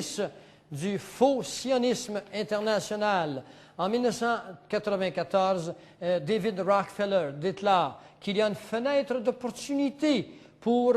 prémices du faux sionisme international. En 1994, David Rockefeller déclare qu'il y a une fenêtre d'opportunité pour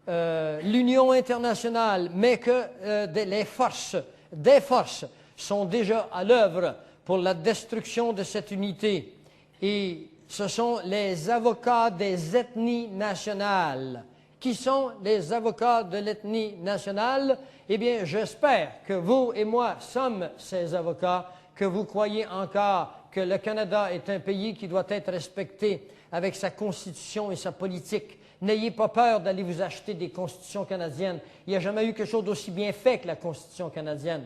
l'Union internationale, mais que des forces sont déjà à l'œuvre pour la destruction de cette unité. Et ce sont les avocats des ethnies nationales. Qui sont les avocats de l'ethnie nationale? Eh bien, j'espère que vous et moi sommes ces avocats, que vous croyez encore que le Canada est un pays qui doit être respecté avec sa constitution et sa politique. N'ayez pas peur d'aller vous acheter des constitutions canadiennes. Il n'y a jamais eu quelque chose d'aussi bien fait que la constitution canadienne.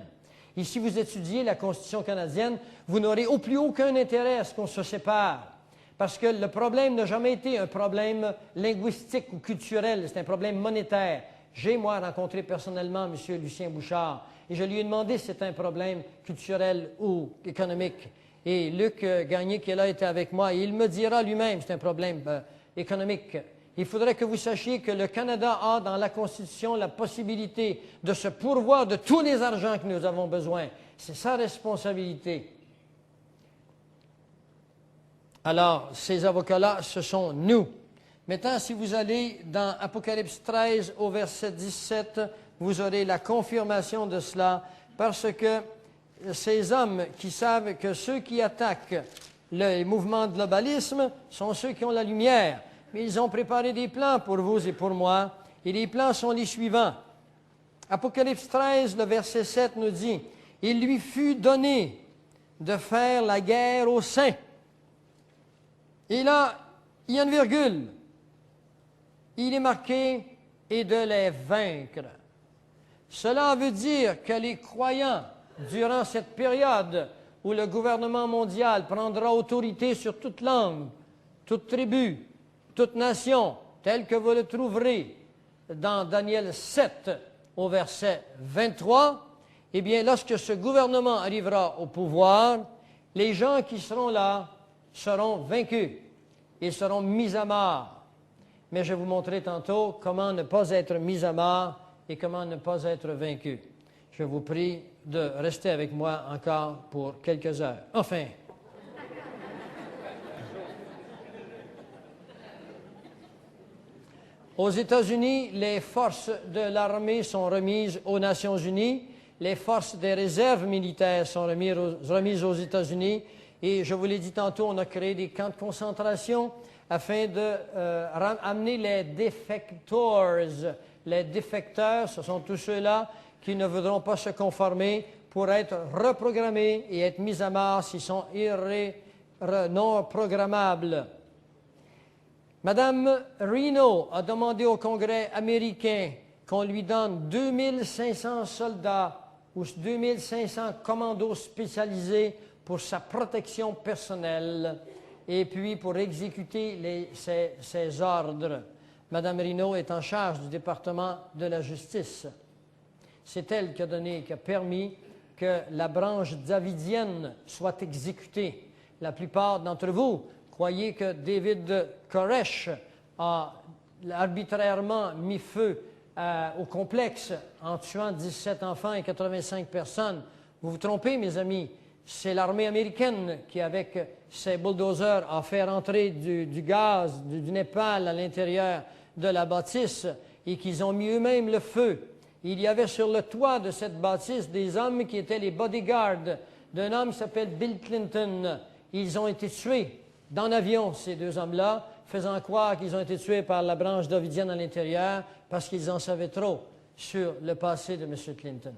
Et si vous étudiez la constitution canadienne, vous n'aurez au plus aucun intérêt à ce qu'on se sépare. Parce que le problème n'a jamais été un problème linguistique ou culturel, c'est un problème monétaire. J'ai, moi, rencontré personnellement M. Lucien Bouchard et je lui ai demandé si c'était un problème culturel ou économique. Et Luc Gagné, qui est là, était avec moi et il me dira lui-même que c'est un problème économique. Il faudrait que vous sachiez que le Canada a dans la Constitution la possibilité de se pourvoir de tous les argents que nous avons besoin. C'est sa responsabilité. Alors, ces avocats-là, ce sont nous. Maintenant, si vous allez dans Apocalypse 13 au verset 17, vous aurez la confirmation de cela, parce que ces hommes qui savent que ceux qui attaquent le mouvement de globalisme sont ceux qui ont la lumière. Mais ils ont préparé des plans pour vous et pour moi, et les plans sont les suivants. Apocalypse 13, le verset 7 nous dit, « Il lui fut donné de faire la guerre aux saints. » Et là, il y a une virgule. Il est marqué « et de les vaincre ». Cela veut dire que les croyants, durant cette période où le gouvernement mondial prendra autorité sur toute langue, toute tribu, toute nation, tel que vous le trouverez dans Daniel 7 au verset 23, eh bien, lorsque ce gouvernement arrivera au pouvoir, les gens qui seront là seront vaincus. Ils seront mis à mort. Mais je vais vous montrer tantôt comment ne pas être mis à mort et comment ne pas être vaincu. Je vous prie de rester avec moi encore pour quelques heures. Enfin. Aux États-Unis, les forces de l'armée sont remises aux Nations unies. Les forces des réserves militaires sont remises aux États-Unis. Et je vous l'ai dit tantôt, on a créé des camps de concentration afin d'amener les défecteurs. Les défecteurs, ce sont tous ceux-là qui ne voudront pas se conformer pour être reprogrammés et être mis à mort s'ils sont non programmables. Madame Reno a demandé au Congrès américain qu'on lui donne 2500 soldats ou 2500 commandos spécialisés pour sa protection personnelle et puis pour exécuter ses ordres. Madame Reno est en charge du département de la justice. C'est elle qui a permis que la branche davidienne soit exécutée. La plupart d'entre vous croyez que David Koresh a arbitrairement mis feu au complexe en tuant 17 enfants et 85 personnes. Vous vous trompez, mes amis. C'est l'armée américaine qui, avec ses bulldozers, a fait rentrer du gaz, du napalm à l'intérieur de la bâtisse et qu'ils ont mis eux-mêmes le feu. Il y avait sur le toit de cette bâtisse des hommes qui étaient les bodyguards d'un homme qui s'appelle Bill Clinton. Ils ont été tués dans l'avion, ces deux hommes-là, faisant croire qu'ils ont été tués par la branche davidienne à l'intérieur parce qu'ils en savaient trop sur le passé de M. Clinton.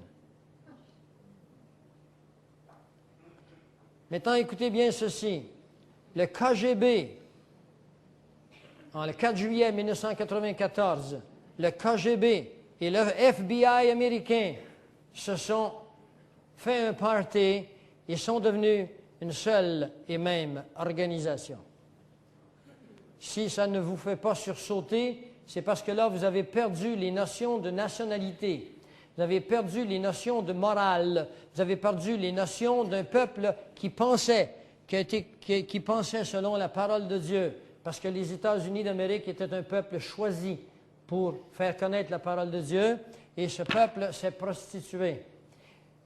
Maintenant, écoutez bien ceci. Le KGB, le 4 juillet 1994, le KGB et le FBI américain se sont fait un party et sont devenus une seule et même organisation. Si ça ne vous fait pas sursauter, c'est parce que là, vous avez perdu les notions de nationalité. Vous avez perdu les notions de morale. Vous avez perdu les notions d'un peuple qui pensait, qui pensait selon la parole de Dieu. Parce que les États-Unis d'Amérique étaient un peuple choisi pour faire connaître la parole de Dieu. et ce peuple s'est prostitué.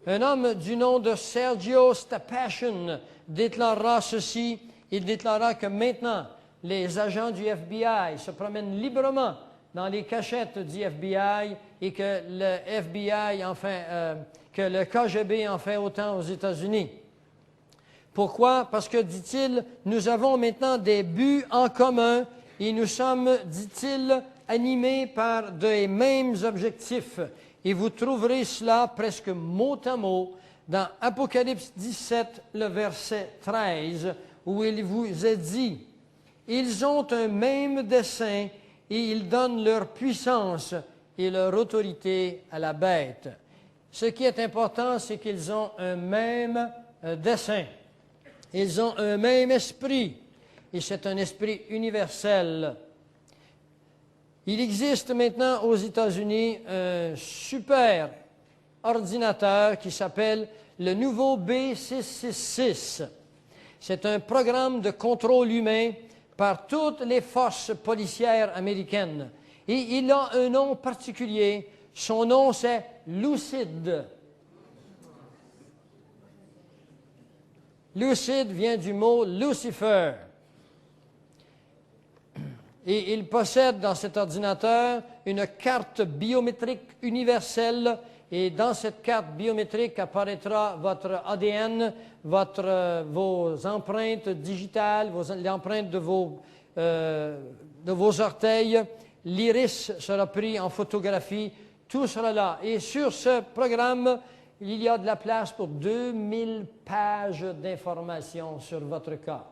Un homme du nom de Sergio Stapashian déclarera ceci. Il déclara que maintenant, les agents du FBI se promènent librement dans les cachettes du FBI et que le FBI, que le KGB en fait autant aux États-Unis. Pourquoi? Parce que, dit-il, nous avons maintenant des buts en commun et nous sommes, dit-il, animés par des mêmes objectifs. Et vous trouverez cela presque mot à mot dans Apocalypse 17, le verset 13, où il vous est dit, « Ils ont un même dessein et ils donnent leur puissance et leur autorité à la bête. » Ce qui est important, c'est qu'ils ont un même dessein. Ils ont un même esprit, et c'est un esprit universel. Il existe maintenant aux États-Unis un super ordinateur qui s'appelle le nouveau B666. C'est un programme de contrôle humain par toutes les forces policières américaines. Et il a un nom particulier. Son nom, c'est Lucid. Lucid vient du mot Lucifer. Et il possède dans cet ordinateur une carte biométrique universelle. Et dans cette carte biométrique apparaîtra votre ADN, vos empreintes digitales, l'empreinte de vos orteils. L'iris sera pris en photographie. Tout sera là. Et sur ce programme, il y a de la place pour 2000 pages d'informations sur votre cas.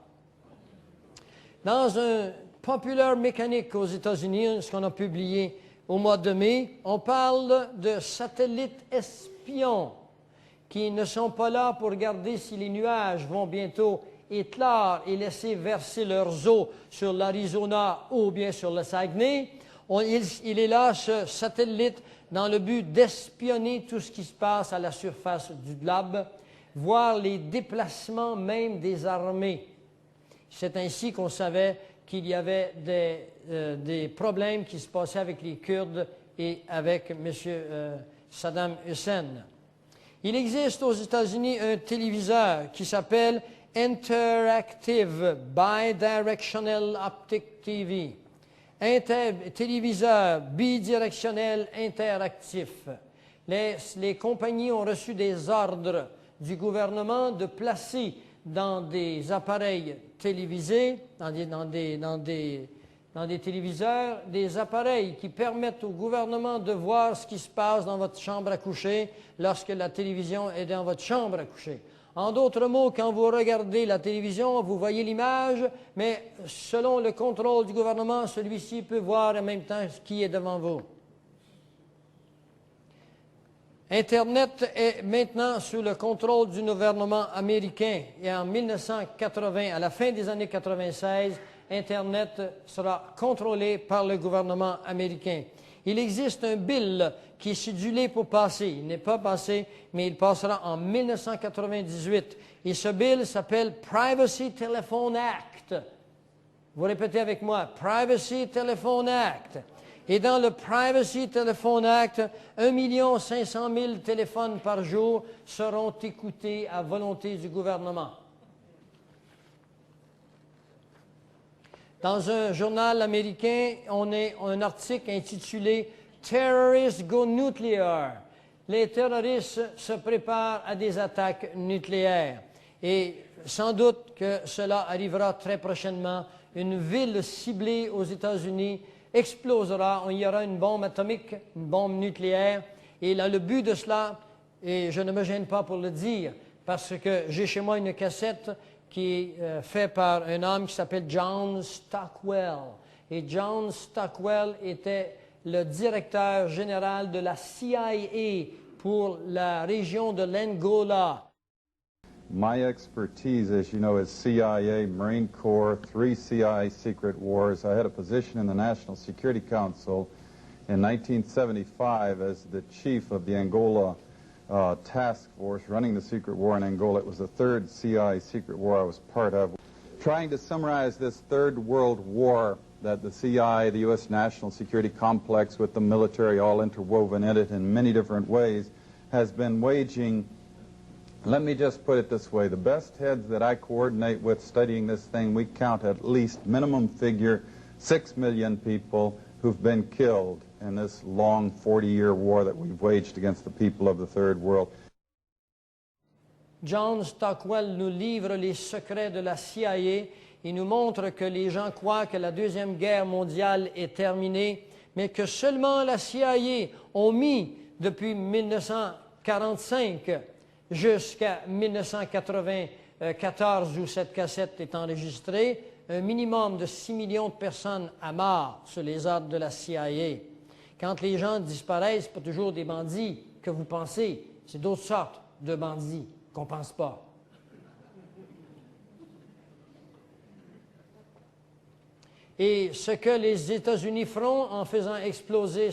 Dans un Popular Mechanic aux États-Unis, ce qu'on a publié au mois de mai, on parle de satellites espions qui ne sont pas là pour regarder si les nuages vont bientôt éclore et laisser verser leurs eaux sur l'Arizona ou bien sur le Saguenay. Il est là, ce satellite, dans le but d'espionner tout ce qui se passe à la surface du globe, voir les déplacements même des armées. C'est ainsi qu'on savait qu'il y avait des problèmes qui se passaient avec les Kurdes et avec M. Saddam Hussein. Il existe aux États-Unis un téléviseur qui s'appelle Interactive Bidirectional Optic TV. Téléviseur bidirectionnel interactif. Les compagnies ont reçu des ordres du gouvernement de placer dans des appareils télévisés, dans des téléviseurs, des appareils qui permettent au gouvernement de voir ce qui se passe dans votre chambre à coucher lorsque la télévision est dans votre chambre à coucher. En d'autres mots, quand vous regardez la télévision, vous voyez l'image, mais selon le contrôle du gouvernement, celui-ci peut voir en même temps qui est devant vous. Internet est maintenant sous le contrôle du gouvernement américain et en 1980, à la fin des années 96, Internet sera contrôlé par le gouvernement américain. Il existe un bill qui est cédulé pour passer. Il n'est pas passé, mais il passera en 1998. Et ce bill s'appelle Privacy Telephone Act. Vous répétez avec moi, Privacy Telephone Act. Et dans le Privacy Telephone Act, 1 500 000 téléphones par jour seront écoutés à volonté du gouvernement. Dans un journal américain, on a un article intitulé « Terrorists go nuclear ». Les terroristes se préparent à des attaques nucléaires. Et sans doute que cela arrivera très prochainement. Une ville ciblée aux États-Unis explosera, il y aura une bombe atomique, une bombe nucléaire. Et là, le but de cela, et je ne me gêne pas pour le dire, parce que j'ai chez moi une cassette qui est faite par un homme qui s'appelle John Stockwell. Et John Stockwell était le directeur général de la CIA pour la région de l'Angola. My expertise, as you know, is CIA, Marine Corps, 3 CIA secret wars. I had a position in the National Security Council in 1975 as the chief of the Angola task force running the secret war in Angola. It was the 3rd CIA secret war I was part of. Trying to summarize this Third World War, that the CIA, the U.S. national security complex with the military all interwoven in it in many different ways, has been waging, let me just put it this way, the best heads that I coordinate with studying this thing, we count at least minimum figure 6 million people who've been killed in this long 40-year war that we've waged against the people of the Third World. John Stockwell nous livre les secrets de la CIA. Il nous montre que les gens croient que la Deuxième Guerre mondiale est terminée, mais que seulement la CIA ont mis, depuis 1945 jusqu'à 1994, où cette cassette est enregistrée, un minimum de 6 millions de personnes à mort sur les ordres de la CIA. Quand les gens disparaissent, ce n'est pas toujours des bandits que vous pensez, c'est d'autres sortes de bandits qu'on ne pense pas. Et ce que les États-Unis feront en faisant exploser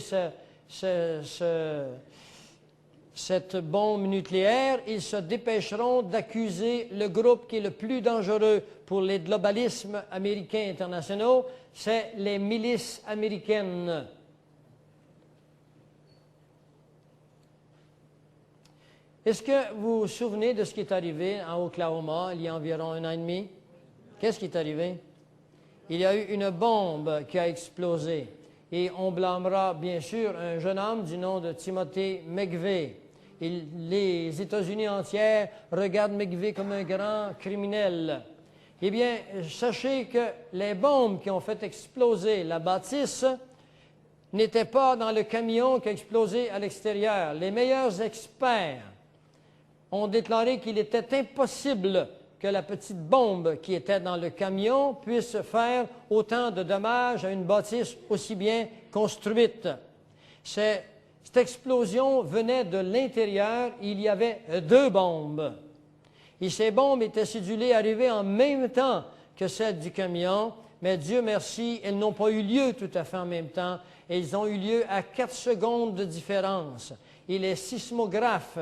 cette bombe nucléaire, ils se dépêcheront d'accuser le groupe qui est le plus dangereux pour les globalismes américains internationaux, c'est les milices américaines. Est-ce que vous vous souvenez de ce qui est arrivé en Oklahoma il y a environ 1 an et demi? Qu'est-ce qui est arrivé? Il y a eu une bombe qui a explosé et on blâmera bien sûr un jeune homme du nom de Timothy McVeigh. Les États-Unis entiers regardent McVeigh comme un grand criminel. Eh bien, sachez que les bombes qui ont fait exploser la bâtisse n'étaient pas dans le camion qui a explosé à l'extérieur. Les meilleurs experts ont déclaré qu'il était impossible que la petite bombe qui était dans le camion puisse faire autant de dommages à une bâtisse aussi bien construite. Cette explosion venait de l'intérieur. Il y avait 2 bombes. Et ces bombes étaient cédulées arriver en même temps que celles du camion, mais Dieu merci, elles n'ont pas eu lieu tout à fait en même temps. Elles ont eu lieu à 4 secondes de différence. Et les sismographes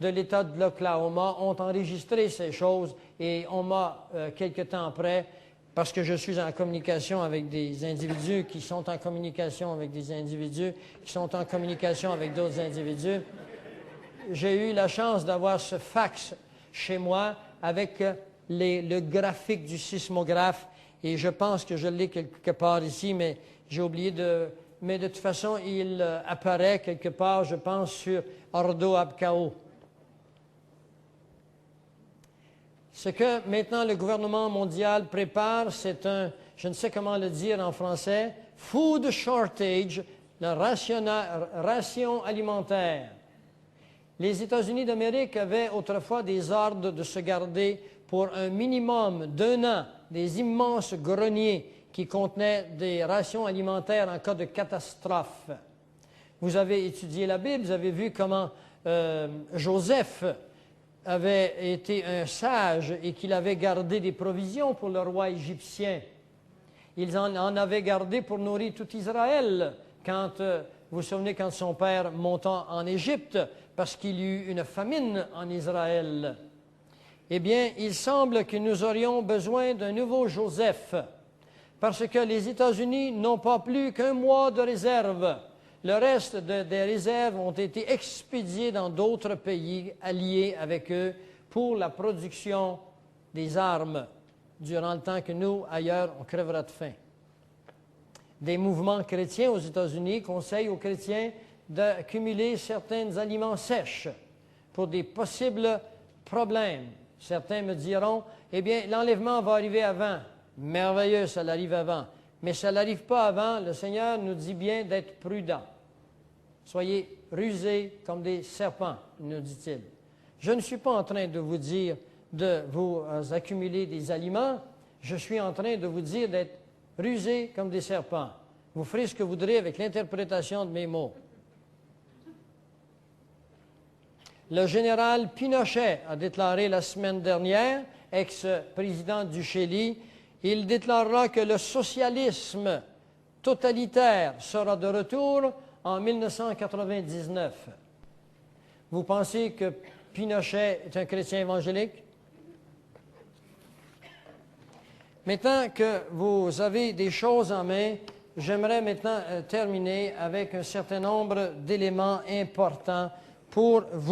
de l'État de l'Oklahoma ont enregistré ces choses et on m'a, quelque temps après, parce que je suis en communication avec des individus qui sont en communication avec des individus, qui sont en communication avec d'autres individus, j'ai eu la chance d'avoir ce fax chez moi avec le graphique du sismographe et je pense que je l'ai quelque part ici, mais j'ai oublié de... Mais de toute façon, il apparaît quelque part, je pense, sur Ordo Ab Chao. Ce que maintenant le gouvernement mondial prépare, c'est un, je ne sais comment le dire en français, food shortage, la ration alimentaire. Les États-Unis d'Amérique avaient autrefois des ordres de se garder pour un minimum d'1 an des immenses greniers qui contenaient des rations alimentaires en cas de catastrophe. Vous avez étudié la Bible, vous avez vu comment Joseph avait été un sage et qu'il avait gardé des provisions pour le roi égyptien. Il en avait gardé pour nourrir tout Israël quand, vous vous souvenez, quand son père monta en Égypte parce qu'il y eut une famine en Israël. Eh bien, il semble que nous aurions besoin d'un nouveau Joseph parce que les États-Unis n'ont pas plus qu'1 mois de réserve. Le reste des réserves ont été expédiées dans d'autres pays alliés avec eux pour la production des armes durant le temps que nous, ailleurs, on crèvera de faim. Des mouvements chrétiens aux États-Unis conseillent aux chrétiens d'accumuler certains aliments sèches pour des possibles problèmes. Certains me diront, eh bien, l'enlèvement va arriver avant. Merveilleux, ça l'arrive avant. Mais ça n'arrive pas avant. Le Seigneur nous dit bien d'être prudents. Soyez rusés comme des serpents, nous dit-il. Je ne suis pas en train de vous dire de vous accumuler des aliments. Je suis en train de vous dire d'être rusés comme des serpents. Vous ferez ce que vous voudrez avec l'interprétation de mes mots. Le général Pinochet a déclaré la semaine dernière, ex-président du Chili, il déclarera que le socialisme totalitaire sera de retour en 1999. Vous pensez que Pinochet est un chrétien évangélique? Maintenant que vous avez des choses en main, j'aimerais maintenant terminer avec un certain nombre d'éléments importants pour vous.